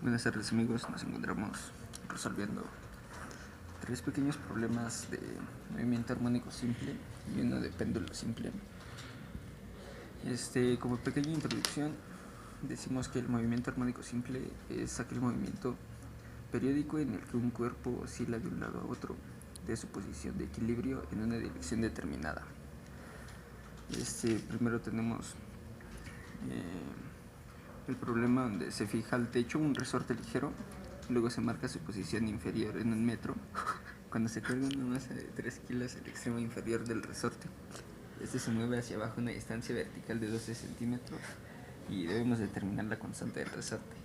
Buenas tardes amigos, nos encontramos resolviendo tres pequeños problemas de movimiento armónico simple y uno de péndulo simple. Como pequeña introducción, decimos que el movimiento armónico simple es aquel movimiento periódico en el que un cuerpo oscila de un lado a otro de su posición de equilibrio en una dirección determinada. Primero tenemos el problema donde se fija al techo un resorte ligero, luego se marca su posición inferior en 1 metro. Cuando se carga una masa de 3 kilos al extremo inferior del resorte, se mueve hacia abajo una distancia vertical de 12 centímetros y debemos determinar la constante del resorte.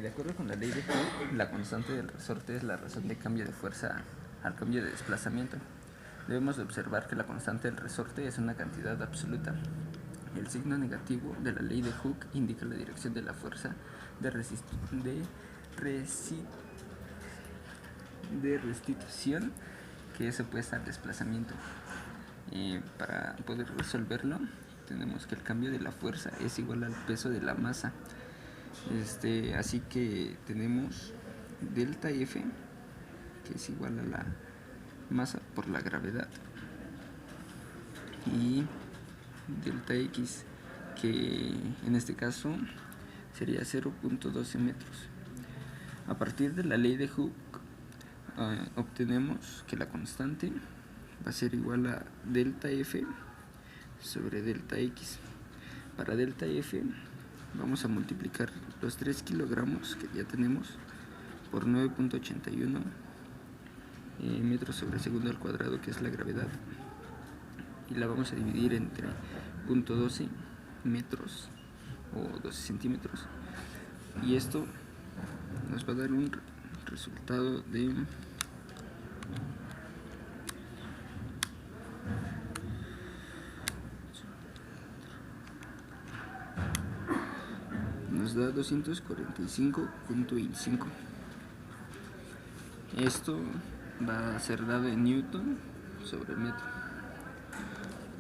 De acuerdo con la ley de Hooke, la constante del resorte es la razón de cambio de fuerza al cambio de desplazamiento. Debemos observar que la constante del resorte es una cantidad absoluta. El signo negativo de la ley de Hooke indica la dirección de la fuerza de restitución que es opuesta al desplazamiento. Para poder resolverlo, tenemos que el cambio de la fuerza es igual al peso de la masa. Así que tenemos delta F, que es igual a la masa por la gravedad, y delta X, que en este caso sería 0.12 metros. A partir de la ley de Hooke obtenemos que la constante va a ser igual a delta F sobre delta X. Para delta F vamos a multiplicar los 3 kilogramos que ya tenemos por 9.81 metros sobre segundo al cuadrado, que es la gravedad, y la vamos a dividir entre 0.12 metros o 12 centímetros, y esto nos va a dar un resultado de nos da 245.25. Esto va a ser dado en Newton sobre metro.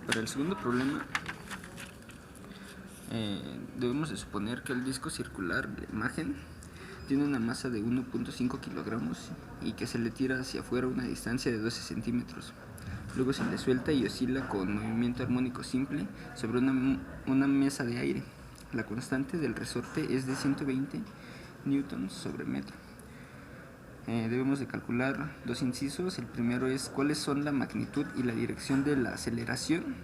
Para el segundo problema, debemos de suponer que el disco circular de la imagen tiene una masa de 1.5 kilogramos y que se le tira hacia afuera una distancia de 12 centímetros. Luego se le suelta y oscila con movimiento armónico simple sobre una mesa de aire. La constante del resorte es de 120 newtons sobre metro. Debemos de calcular dos incisos. El primero es cuáles son la magnitud y la dirección de la aceleración,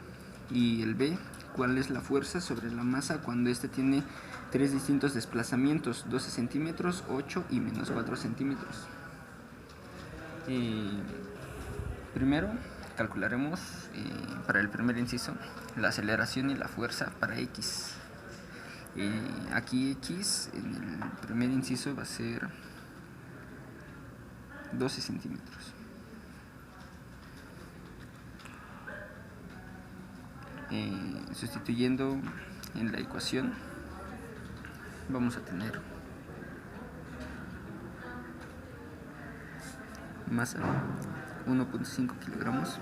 y el B, cuál es la fuerza sobre la masa cuando éste tiene tres distintos desplazamientos, 12 centímetros, 8 y menos 4 centímetros. Primero calcularemos para el primer inciso la aceleración y la fuerza para X. Aquí X en el primer inciso va a ser 12 centímetros. Sustituyendo en la ecuación, vamos a tener masa 1.5 kilogramos,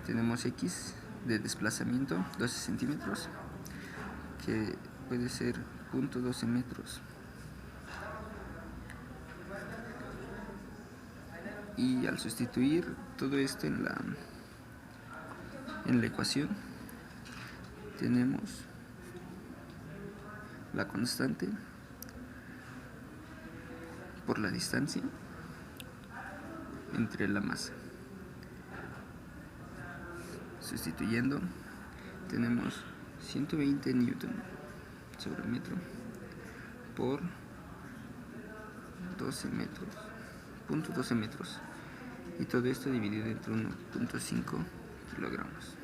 tenemos X de desplazamiento 12 centímetros, que puede ser 0.12 metros, y al sustituir todo esto en la ecuación, tenemos la constante por la distancia entre la masa. Sustituyendo, tenemos 120 newton sobre metro por 12 metros, 0.12 metros, y todo esto dividido entre 1.5 kilogramos.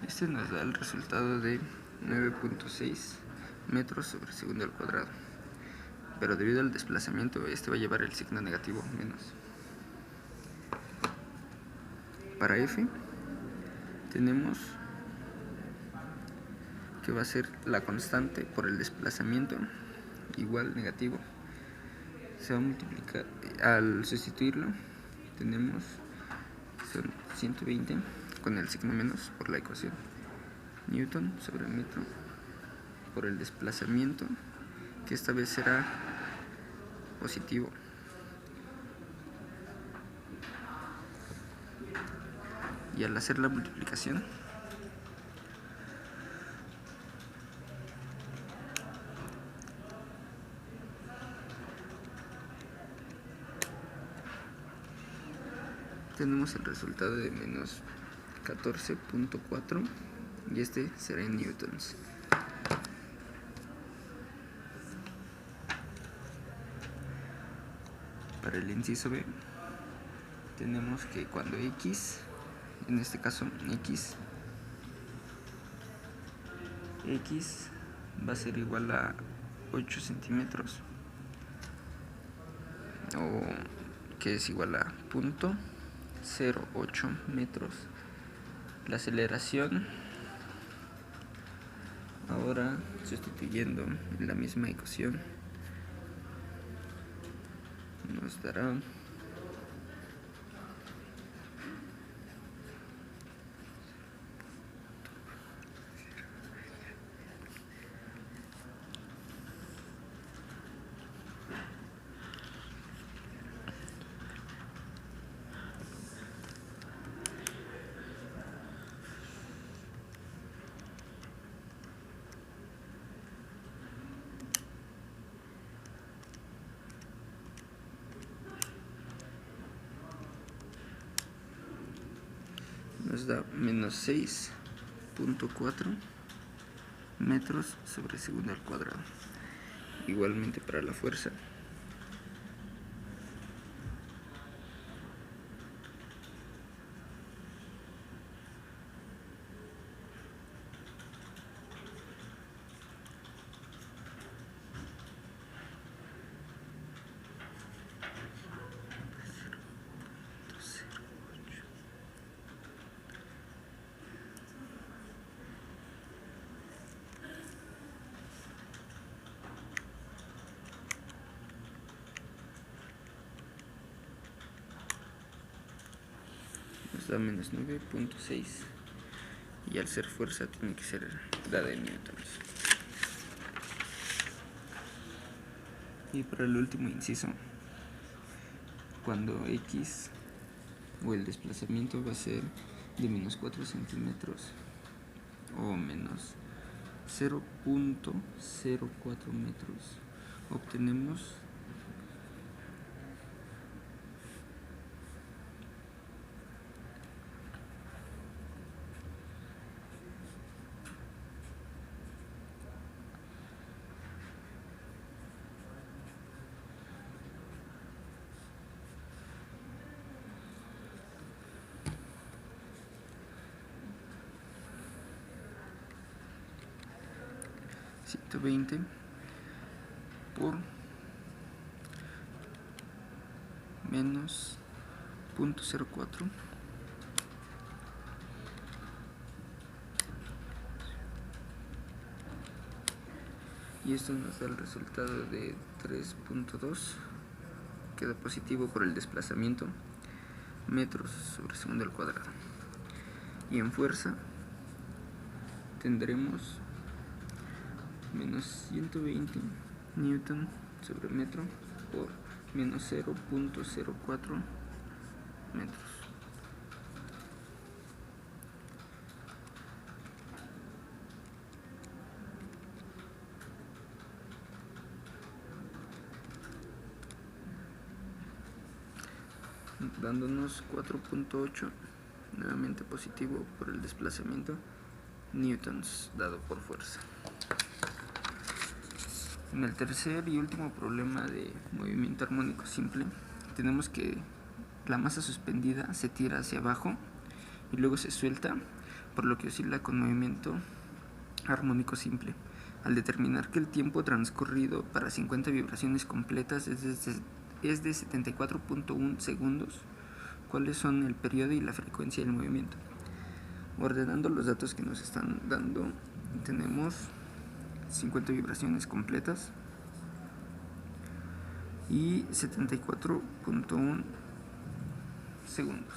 Este nos da el resultado de 9.6 metros sobre segundo al cuadrado, pero debido al desplazamiento este va a llevar el signo negativo menos. Para F tenemos que va a ser la constante por el desplazamiento, igual negativo, se va a multiplicar. Al sustituirlo tenemos son 120 con el signo menos por la ecuación, Newton sobre metro por el desplazamiento, que esta vez será positivo. Y al hacer la multiplicación tenemos el resultado de menos 14.4 y este será en newtons. Para el inciso B tenemos que cuando x, en este caso x va a ser igual a 8 centímetros, o que es igual a 0.08 metros. La aceleración, ahora sustituyendo en la misma ecuación, nos dará nos da menos 6.4 metros sobre segundo al cuadrado. Igualmente para la fuerza, nos da menos 9.6 y al ser fuerza tiene que ser dada en newtons. Y para el último inciso, cuando x o el desplazamiento va a ser de menos 4 centímetros o menos 0.04 metros, obtenemos .20 por menos 0.04 y esto nos da el resultado de 3.2, queda positivo por el desplazamiento, metros sobre segundo al cuadrado. Y en fuerza tendremos menos 120 newton sobre metro por menos 0.04 metros. Dándonos 4.8, nuevamente positivo por el desplazamiento, newtons dado por fuerza. En el tercer y último problema de movimiento armónico simple, tenemos que la masa suspendida se tira hacia abajo y luego se suelta, por lo que oscila con movimiento armónico simple. Al determinar que el tiempo transcurrido para 50 vibraciones completas es de 74.1 segundos, ¿cuáles son el periodo y la frecuencia del movimiento? Ordenando los datos que nos están dando, tenemos 50 vibraciones completas y 74.1 segundos.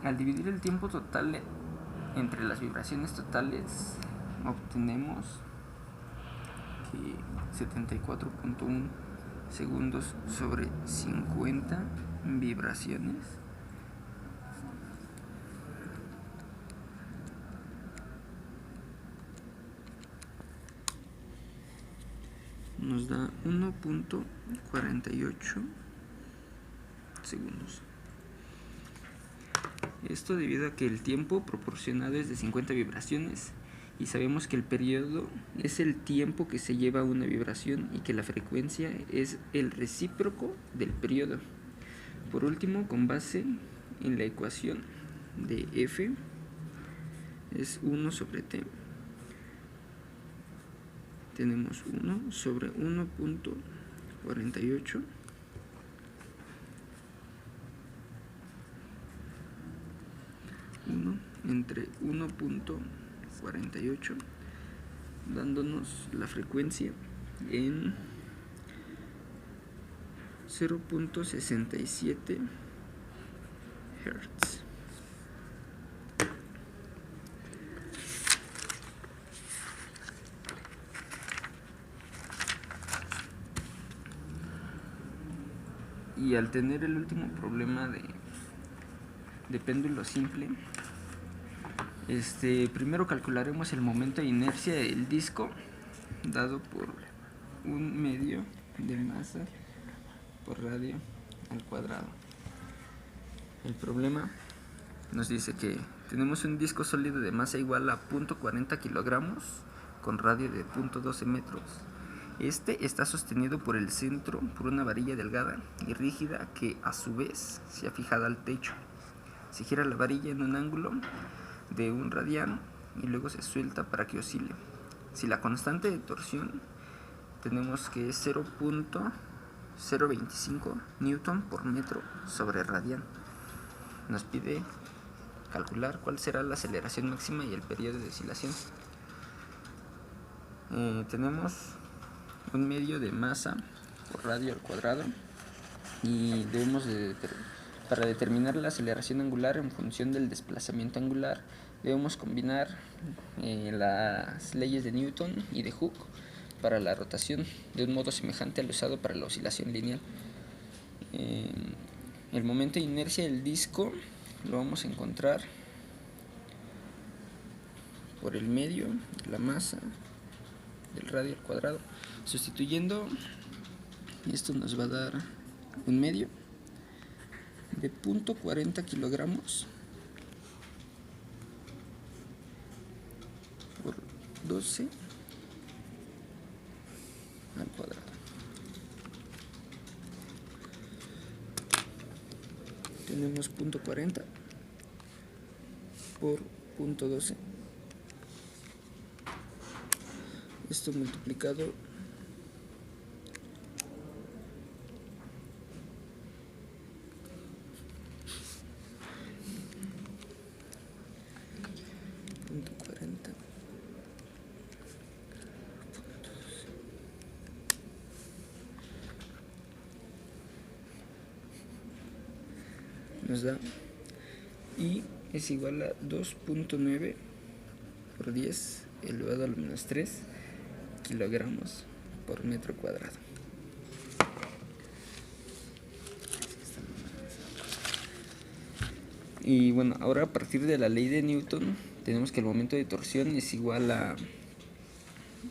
Al dividir el tiempo total entre las vibraciones totales, obtenemos que 74.1 segundos sobre 50 vibraciones nos da 1.48 segundos. Esto debido a que el tiempo proporcionado es de 50 vibraciones y sabemos que el periodo es el tiempo que se lleva una vibración y que la frecuencia es el recíproco del periodo. Por último, con base en la ecuación de F es 1 sobre T, tenemos 1 sobre 1.48 1 entre 1.48, dándonos la frecuencia en 0.67 Hz. Y al tener el último problema de péndulo simple, primero calcularemos el momento de inercia del disco dado por un medio de masa por radio al cuadrado. El problema nos dice que tenemos un disco sólido de masa igual a 0.40 kilogramos con radio de 0.12 metros. Este está sostenido por el centro por una varilla delgada y rígida que a su vez se ha fijado al techo. Se gira la varilla en un ángulo de 1 radiano y luego se suelta para que oscile. Si la constante de torsión tenemos que es 0.025 newton por metro sobre radian, nos pide calcular cuál será la aceleración máxima y el periodo de oscilación. Tenemos un medio de masa por radio al cuadrado y debemos para determinar la aceleración angular en función del desplazamiento angular debemos combinar las leyes de Newton y de Hooke para la rotación de un modo semejante al usado para la oscilación lineal. El momento de inercia del disco lo vamos a encontrar por el medio de la masa del radio al cuadrado. Sustituyendo, esto nos va a dar un medio de 0.40 kilogramos por 12 al cuadrado. Tenemos 0.40 por 0.12. Esto multiplicado nos da y es igual a 2.9 por 10 elevado a la menos 3 kilogramos por metro cuadrado. Y bueno, ahora a partir de la ley de Newton tenemos que el momento de torsión es igual a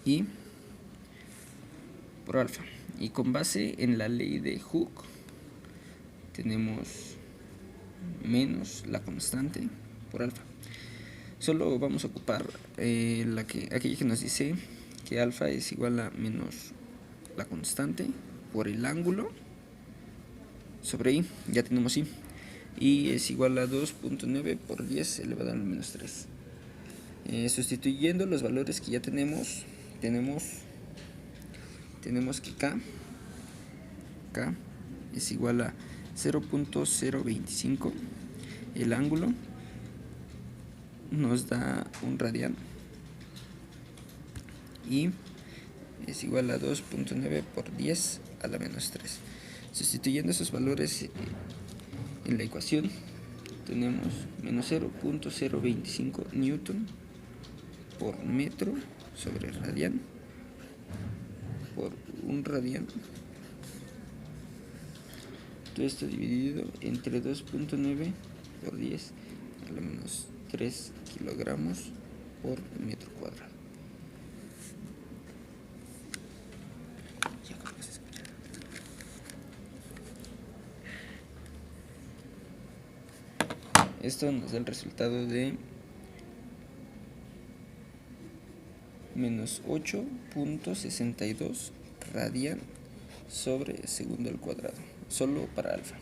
I por alfa, y con base en la ley de Hooke tenemos menos la constante por alfa. Solo vamos a ocupar aquella que nos dice que alfa es igual a menos la constante por el ángulo sobre I, ya tenemos I, y es igual a 2.9 por 10 elevado a la menos 3. Sustituyendo los valores que ya tenemos que K es igual a 0.025. El ángulo nos da un radian y es igual a 2.9 por 10 a la menos 3. Sustituyendo esos valores en la ecuación, tenemos menos 0.025 newton por metro sobre radian por un radian. Todo esto dividido entre 2.9 por 10 a la menos 3 kilogramos por metro cuadrado. Esto nos da el resultado de menos 8.62 radian sobre segundo al cuadrado, solo para alfa.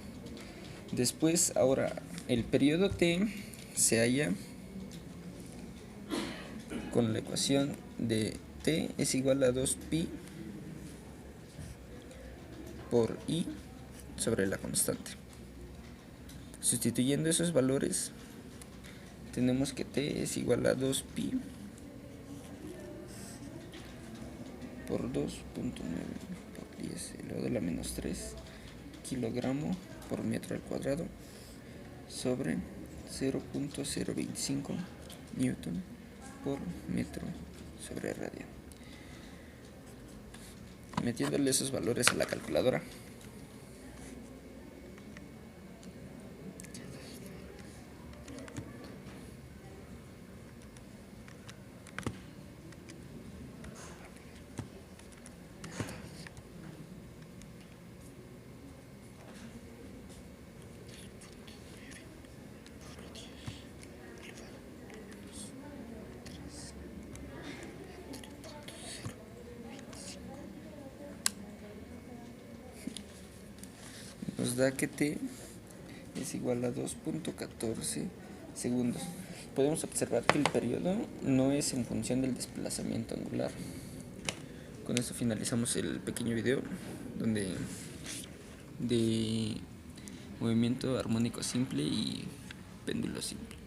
Después, ahora, el periodo t se halla con la ecuación de t es igual a 2pi por i sobre la constante. Sustituyendo esos valores, tenemos que t es igual a 2pi por 2.9 por 10 elevado a la menos 3 kilogramo por metro al cuadrado sobre 0.025 newton por metro sobre radian. Metiéndole esos valores a la calculadora, nos da que t es igual a 2.14 segundos. Podemos observar que el periodo no es en función del desplazamiento angular. Con eso finalizamos el pequeño video de movimiento armónico simple y péndulo simple.